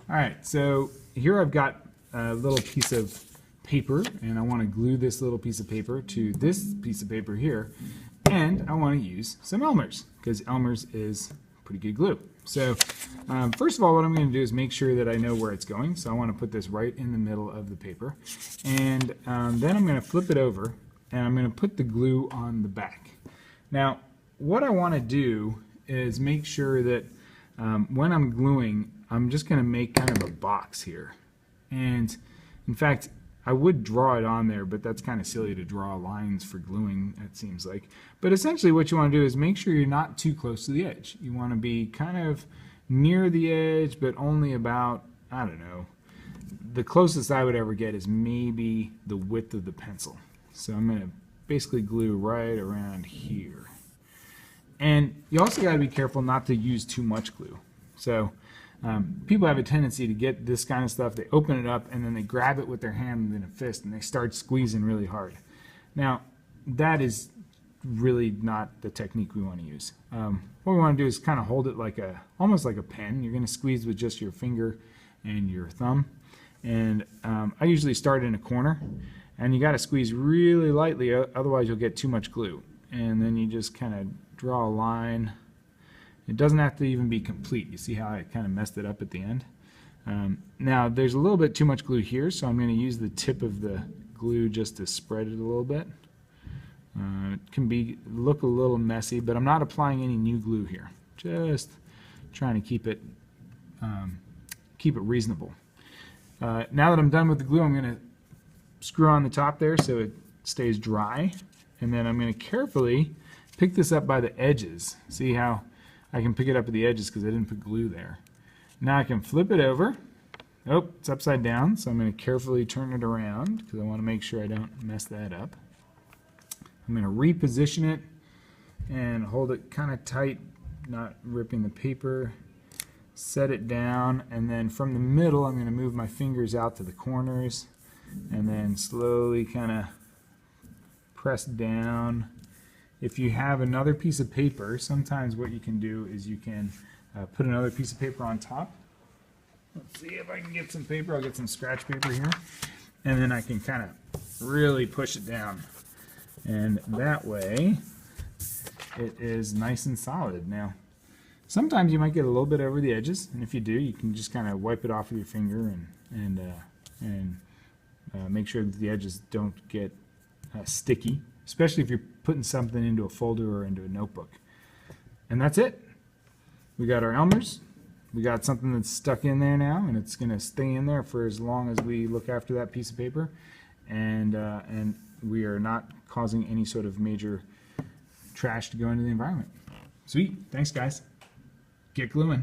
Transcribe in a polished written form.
All right, so here I've got a little piece of paper, and I want to glue this little piece of paper to this piece of paper here, and I want to use some Elmer's, because Elmer's is pretty good glue. So first of all, what I'm going to do is make sure that I know where it's going. So I want to put this right in the middle of the paper, and then I'm going to flip it over, and I'm going to put the glue on the back. Now, what I want to do is make sure that when I'm gluing, I'm just going to make kind of a box here. And in fact, I would draw it on there, but that's kind of silly to draw lines for gluing, it seems like. But essentially what you want to do is make sure you're not too close to the edge. You want to be kind of near the edge, but only about, I don't know, the closest I would ever get is maybe the width of the pencil. So I'm going to basically glue right around here. And you also got to be careful not to use too much glue. So people have a tendency to get this kind of stuff, they open it up and then they grab it with their hand in a fist and they start squeezing really hard. Now, that is really not the technique we want to use. What we want to do is kind of hold it like almost like a pen. You're going to squeeze with just your finger and your thumb. And I usually start in a corner, and you got to squeeze really lightly, otherwise you'll get too much glue. And then you just kind of draw a line. It doesn't have to even be complete. You see how I kind of messed it up at the end? Now there's a little bit too much glue here, so I'm going to use the tip of the glue just to spread it a little bit. It can look a little messy, but I'm not applying any new glue here. Just trying to keep it reasonable. Now that I'm done with the glue, I'm going to screw on the top there so it stays dry, and then I'm going to carefully pick this up by the edges. See how I can pick it up at the edges because I didn't put glue there. Now I can flip it over. Oh, it's upside down, so I'm going to carefully turn it around because I want to make sure I don't mess that up. I'm going to reposition it and hold it kind of tight, not ripping the paper. Set it down, and then from the middle I'm going to move my fingers out to the corners and then slowly kind of press down. If you have another piece of paper, sometimes what you can do is you can put another piece of paper on top. Let's see if I can get some paper. I'll get some scratch paper here, and then I can kind of really push it down, and that way it is nice and solid. Now sometimes you might get a little bit over the edges, and if you do, you can just kind of wipe it off with your finger and make sure that the edges don't get sticky, especially if you're putting something into a folder or into a notebook. And that's it. We got our Elmer's. We got something that's stuck in there now, and it's going to stay in there for as long as we look after that piece of paper, and we are not causing any sort of major trash to go into the environment. Sweet. Thanks, guys. Get gluing.